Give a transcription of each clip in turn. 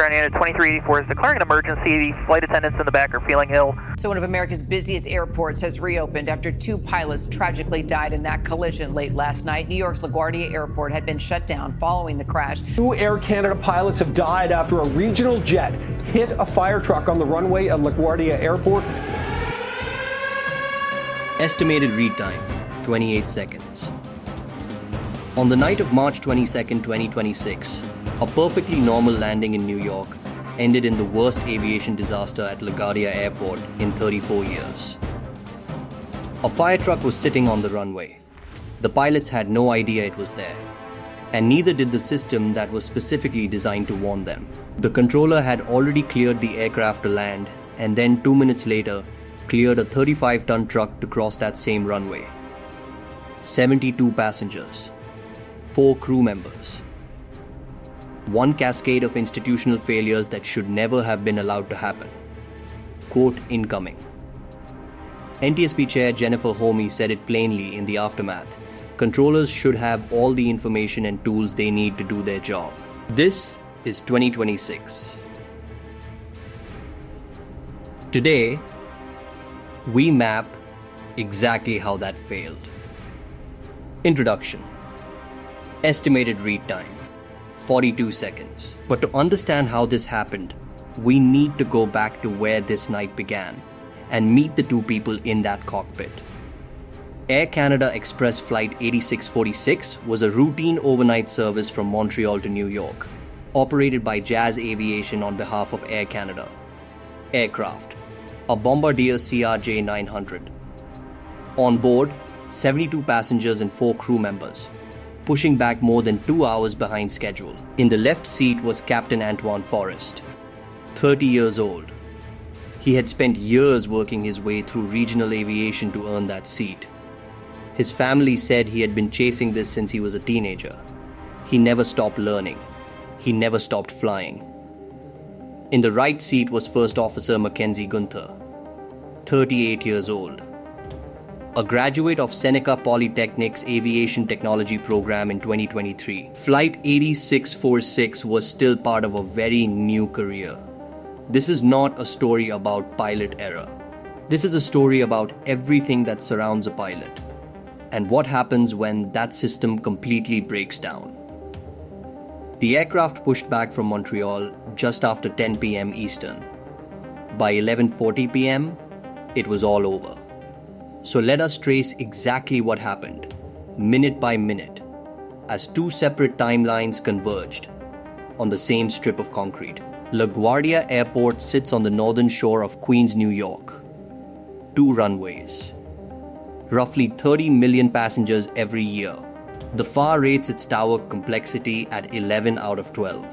ground unit 2384 is declaring an emergency. The flight attendants in the back are feeling ill. So one of America's busiest airports has reopened after 2 pilots tragically died in that collision late last night. New York's LaGuardia Airport had been shut down following the crash. 2 Air Canada pilots have died after a regional jet hit a fire truck on the runway at LaGuardia Airport. Estimated read time, 28 seconds. On the night of March 22, 2026, a perfectly normal landing in New York ended in the worst aviation disaster at LaGuardia Airport in 34 years. A fire truck was sitting on the runway. The pilots had no idea it was there, and neither did the system that was specifically designed to warn them. The controller had already cleared the aircraft to land, and then 2 minutes later, cleared a 35-ton truck to cross that same runway. 72 passengers, 4 crew members. One cascade of institutional failures that should never have been allowed to happen. Quote incoming. NTSB Chair Jennifer Homey said it plainly in the aftermath. Controllers should have all the information and tools they need to do their job. This is 2026. Today, we map exactly how that failed. Introduction. Estimated read time, 42 seconds. But to understand how this happened, we need to go back to where this night began and meet the 2 people in that cockpit. Air Canada Express Flight 8646 was a routine overnight service from Montreal to New York, operated by Jazz Aviation on behalf of Air Canada. Aircraft: a Bombardier CRJ-900. On board, 72 passengers and 4 crew members, pushing back more than 2 hours behind schedule. In the left seat was Captain Antoine Forrest, 30 years old. He had spent years working his way through regional aviation to earn that seat. His family said he had been chasing this since he was a teenager. He never stopped learning. He never stopped flying. In the right seat was First Officer Mackenzie Gunther, 38 years old. A graduate of Seneca Polytechnic's Aviation Technology program in 2023. Flight 8646 was still part of a very new career. This is not a story about pilot error. This is a story about everything that surrounds a pilot and what happens when that system completely breaks down. The aircraft pushed back from Montreal just after 10 p.m. Eastern. By 11:40 p.m., it was all over. So let us trace exactly what happened, minute by minute, as 2 separate timelines converged on the same strip of concrete. LaGuardia Airport sits on the northern shore of Queens, New York. 2 runways. Roughly 30 million passengers every year. The FAR rates its tower complexity at 11 out of 12.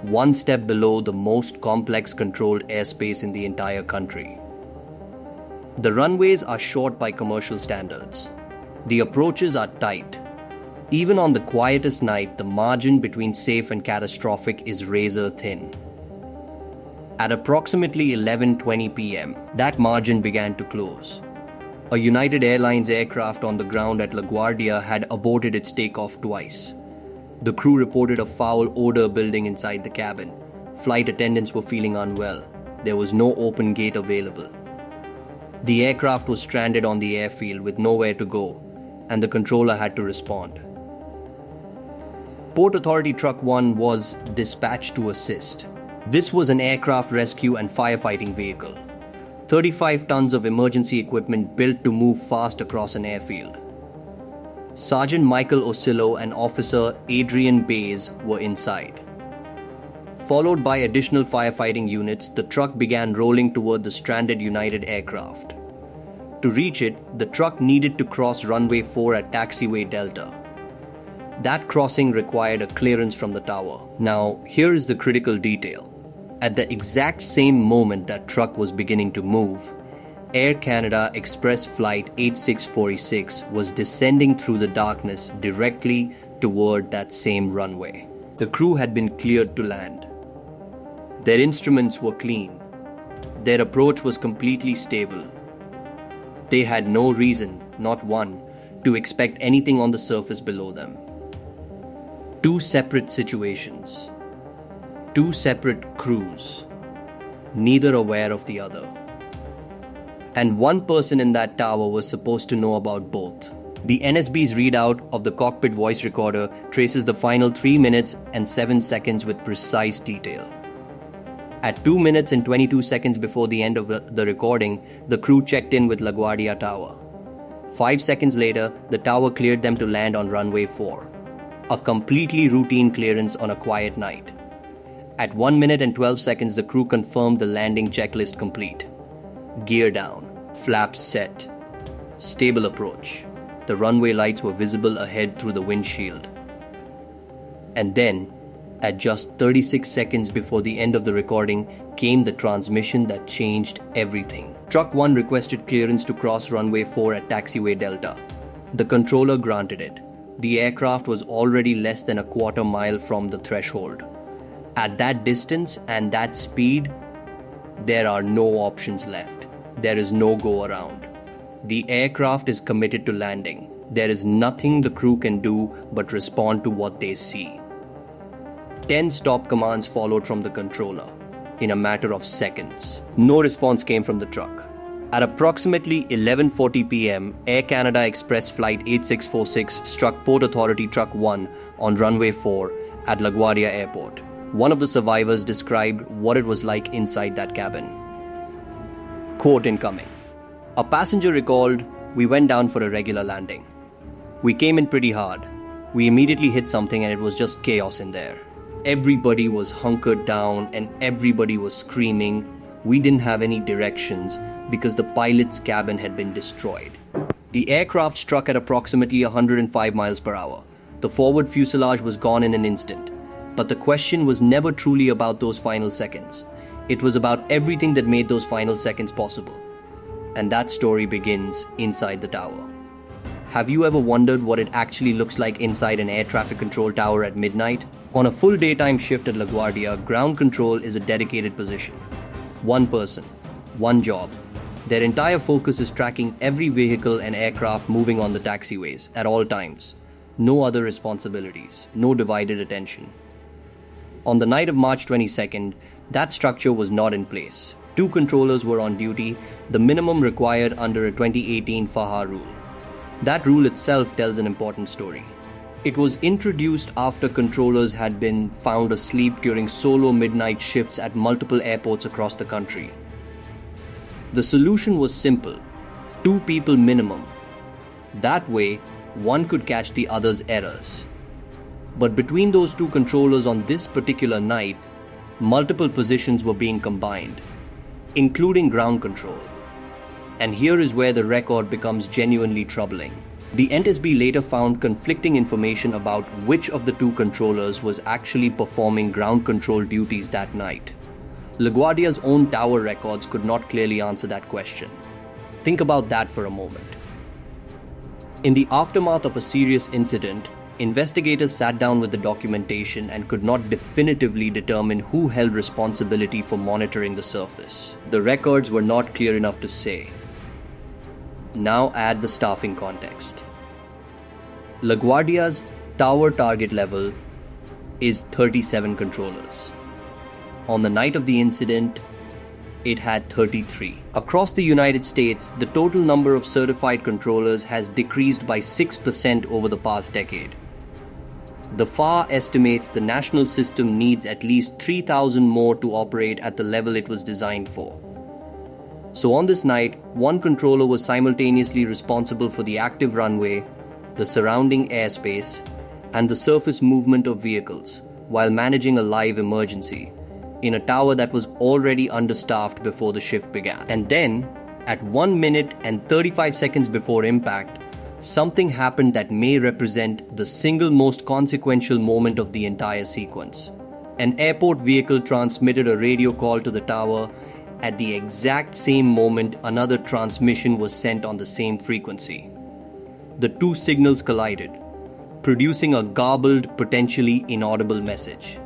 1 step below the most complex controlled airspace in the entire country. The runways are short by commercial standards. The approaches are tight. Even on the quietest night, the margin between safe and catastrophic is razor thin. At approximately 11:20 p.m., that margin began to close. A United Airlines aircraft on the ground at LaGuardia had aborted its takeoff twice. The crew reported a foul odor building inside the cabin. Flight attendants were feeling unwell. There was no open gate available. The aircraft was stranded on the airfield with nowhere to go, and the controller had to respond. Port Authority Truck 1 was dispatched to assist. This was an aircraft rescue and firefighting vehicle. 35 tons of emergency equipment built to move fast across an airfield. Sergeant Michael Osillo and Officer Adrian Bays were inside. Followed by additional firefighting units, the truck began rolling toward the stranded United aircraft. To reach it, the truck needed to cross runway 4 at taxiway Delta. That crossing required a clearance from the tower. Now, here is the critical detail. At the exact same moment that truck was beginning to move, Air Canada Express Flight 8646 was descending through the darkness directly toward that same runway. The crew had been cleared to land. Their instruments were clean. Their approach was completely stable. They had no reason, not one, to expect anything on the surface below them. 2 separate situations. two separate crews, neither aware of the other. And one person in that tower was supposed to know about both. The NSB's readout of the cockpit voice recorder traces the final 3 minutes and 7 seconds with precise detail. At 2 minutes and 22 seconds before the end of the recording, the crew checked in with LaGuardia Tower. 5 seconds later, the tower cleared them to land on runway 4. A completely routine clearance on a quiet night. At 1 minute and 12 seconds, the crew confirmed the landing checklist complete. Gear down, flaps set, stable approach. The runway lights were visible ahead through the windshield. And then, at just 36 seconds before the end of the recording, came the transmission that changed everything. Truck 1 requested clearance to cross runway 4 at taxiway Delta. The controller granted it. The aircraft was already less than a quarter mile from the threshold. At that distance and that speed, there are no options left. There is no go around. The aircraft is committed to landing. There is nothing the crew can do but respond to what they see. 10 stop commands followed from the controller in a matter of seconds. No response came from the truck. At approximately 11:40 p.m., Air Canada Express Flight 8646 struck Port Authority Truck 1 on runway 4 at LaGuardia Airport. One of the survivors described what it was like inside that cabin. Quote incoming. A passenger recalled, "We went down for a regular landing. We came in pretty hard. We immediately hit something and it was just chaos in there. Everybody was hunkered down and everybody was screaming. We didn't have any directions because the pilot's cabin had been destroyed." The aircraft struck at approximately 105 miles per hour. The forward fuselage was gone in an instant. But the question was never truly about those final seconds. It was about everything that made those final seconds possible. And that story begins inside the tower. Have you ever wondered what it actually looks like inside an air traffic control tower at midnight? On a full daytime shift at LaGuardia, ground control is a dedicated position. One person, one job. Their entire focus is tracking every vehicle and aircraft moving on the taxiways at all times. No other responsibilities, no divided attention. On the night of March 22nd, that structure was not in place. 2 controllers were on duty, the minimum required under a 2018 FAHA rule. That rule itself tells an important story. It was introduced after controllers had been found asleep during solo midnight shifts at multiple airports across the country. The solution was simple: 2 people minimum. That way, one could catch the other's errors. But between those 2 controllers on this particular night, multiple positions were being combined, including ground control. And here is where the record becomes genuinely troubling. The NTSB later found conflicting information about which of the 2 controllers was actually performing ground control duties that night. LaGuardia's own tower records could not clearly answer that question. Think about that for a moment. In the aftermath of a serious incident, investigators sat down with the documentation and could not definitively determine who held responsibility for monitoring the surface. The records were not clear enough to say. Now add the staffing context. LaGuardia's tower target level is 37 controllers. On the night of the incident, it had 33. Across the United States, the total number of certified controllers has decreased by 6% over the past decade. The FAR estimates the national system needs at least 3,000 more to operate at the level it was designed for. So on this night, one controller was simultaneously responsible for the active runway, the surrounding airspace, and the surface movement of vehicles, while managing a live emergency in a tower that was already understaffed before the shift began. And then, at 1 minute and 35 seconds before impact, something happened that may represent the single most consequential moment of the entire sequence. An airport vehicle transmitted a radio call to the tower. At the exact same moment, another transmission was sent on the same frequency. The 2 signals collided, producing a garbled, potentially inaudible message.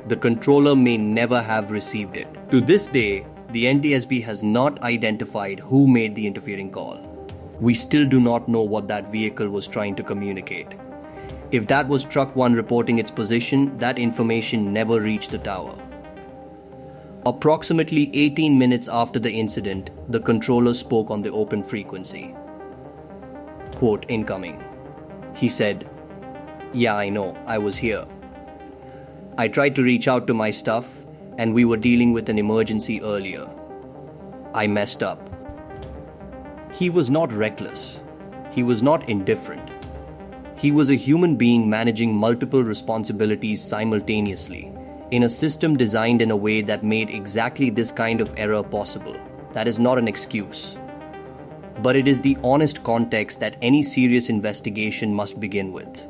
The controller may never have received it. To this day, the NTSB has not identified who made the interfering call. We still do not know what that vehicle was trying to communicate. If that was Truck 1 reporting its position, that information never reached the tower. Approximately 18 minutes after the incident, the controller spoke on the open frequency. Quote, incoming. He said, "Yeah, I know, I was here. I tried to reach out to my stuff, and we were dealing with an emergency earlier. I messed up." He was not reckless. He was not indifferent. He was a human being managing multiple responsibilities simultaneously, in a system designed in a way that made exactly this kind of error possible. That is not an excuse. But it is the honest context that any serious investigation must begin with.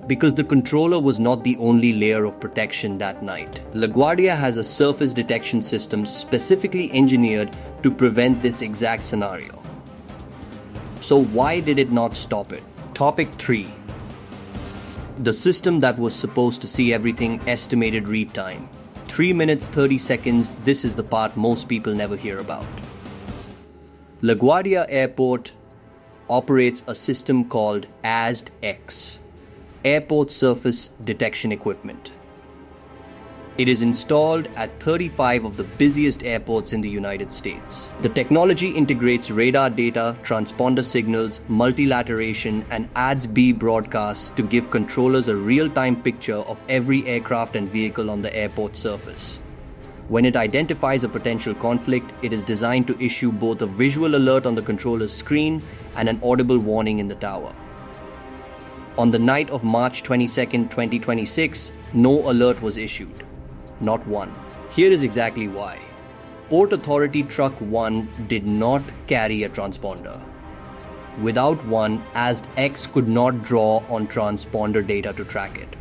Because the controller was not the only layer of protection that night. LaGuardia has a surface detection system specifically engineered to prevent this exact scenario. So why did it not stop it? Topic 3. The system that was supposed to see everything estimated read time. 3 minutes 30 seconds, this is the part most people never hear about. LaGuardia Airport operates a system called ASD-X, Airport Surface Detection Equipment. It is installed at 35 of the busiest airports in the United States. The technology integrates radar data, transponder signals, multilateration, and ASD-B broadcasts to give controllers a real-time picture of every aircraft and vehicle on the airport surface. When it identifies a potential conflict, it is designed to issue both a visual alert on the controller's screen and an audible warning in the tower. On the night of March 22, 2026, no alert was issued. Not one. Here is exactly why. Port Authority Truck 1 did not carry a transponder. Without one, ASD-X could not draw on transponder data to track it.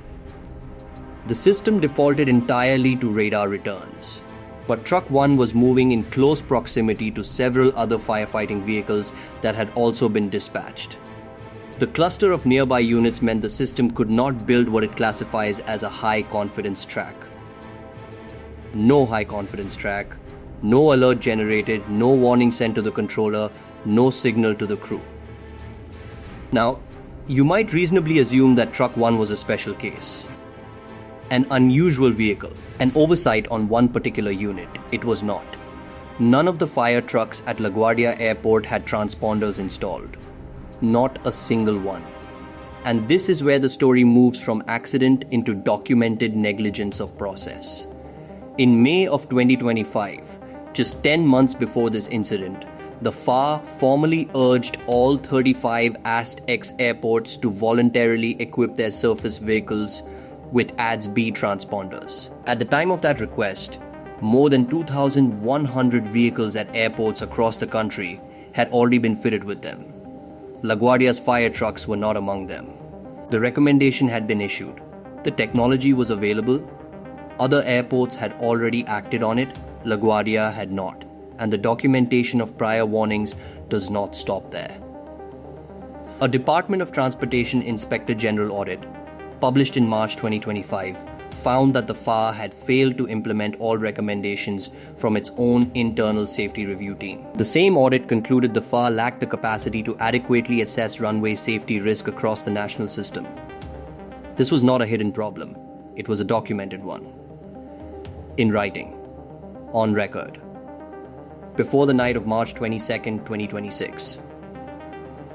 The system defaulted entirely to radar returns. But Truck 1 was moving in close proximity to several other firefighting vehicles that had also been dispatched. The cluster of nearby units meant the system could not build what it classifies as a high-confidence track. No high-confidence track, no alert generated, no warning sent to the controller, no signal to the crew. Now, you might reasonably assume that Truck 1 was a special case. An unusual vehicle, an oversight on one particular unit. It was not. None of the fire trucks at LaGuardia Airport had transponders installed. Not a single one. And this is where the story moves from accident into documented negligence of process. In May of 2025, just 10 months before this incident, the FAA formally urged all 35 ASD-X airports to voluntarily equip their surface vehicles with ASD-B transponders. At the time of that request, more than 2,100 vehicles at airports across the country had already been fitted with them. LaGuardia's fire trucks were not among them. The recommendation had been issued. The technology was available. Other airports had already acted on it. LaGuardia had not. And the documentation of prior warnings does not stop there. A Department of Transportation Inspector General audit, published in March 2025, found that the FAA had failed to implement all recommendations from its own internal safety review team. The same audit concluded the FAA lacked the capacity to adequately assess runway safety risk across the national system. This was not a hidden problem. It was a documented one. In writing. On record. Before the night of March 22nd, 2026.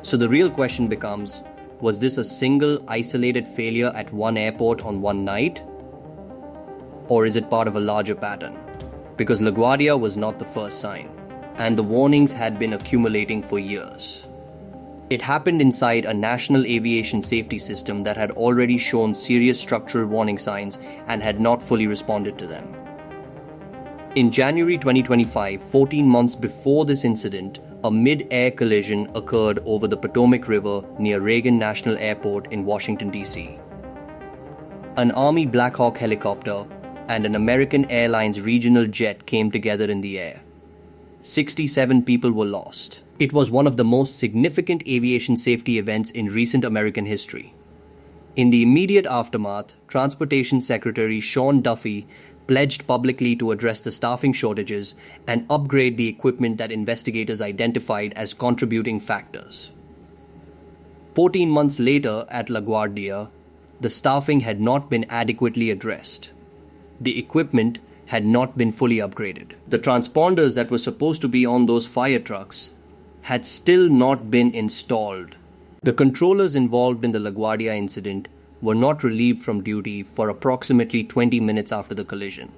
So the real question becomes, was this a single isolated failure at one airport on one night? Or is it part of a larger pattern? Because LaGuardia was not the first sign, and the warnings had been accumulating for years. It happened inside a national aviation safety system that had already shown serious structural warning signs and had not fully responded to them. In January 2025, 14 months before this incident, a mid-air collision occurred over the Potomac River near Reagan National Airport in Washington, D.C. An Army Black Hawk helicopter and an American Airlines regional jet came together in the air. 67 people were lost. It was one of the most significant aviation safety events in recent American history. In the immediate aftermath, Transportation Secretary Sean Duffy pledged publicly to address the staffing shortages and upgrade the equipment that investigators identified as contributing factors. 14 months later at LaGuardia, the staffing had not been adequately addressed. The equipment had not been fully upgraded. The transponders that were supposed to be on those fire trucks had still not been installed. The controllers involved in the LaGuardia incident were not relieved from duty for approximately 20 minutes after the collision.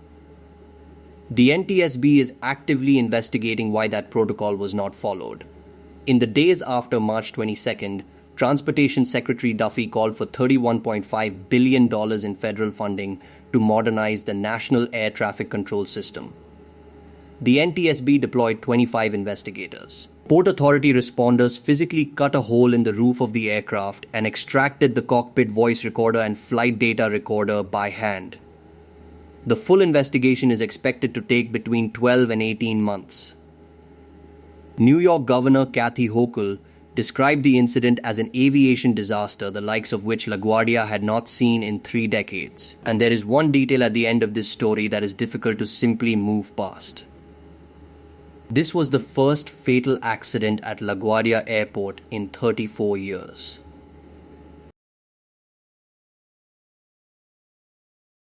The NTSB is actively investigating why that protocol was not followed. In the days after March 22nd, Transportation Secretary Duffy called for $31.5 billion in federal funding to modernize the National Air Traffic Control System. The NTSB deployed 25 investigators. Port Authority responders physically cut a hole in the roof of the aircraft and extracted the cockpit voice recorder and flight data recorder by hand. The full investigation is expected to take between 12 and 18 months. New York Governor Kathy Hochul described the incident as an aviation disaster, the likes of which LaGuardia had not seen in 3 decades. And there is one detail at the end of this story that is difficult to simply move past. This was the first fatal accident at LaGuardia Airport in 34 years.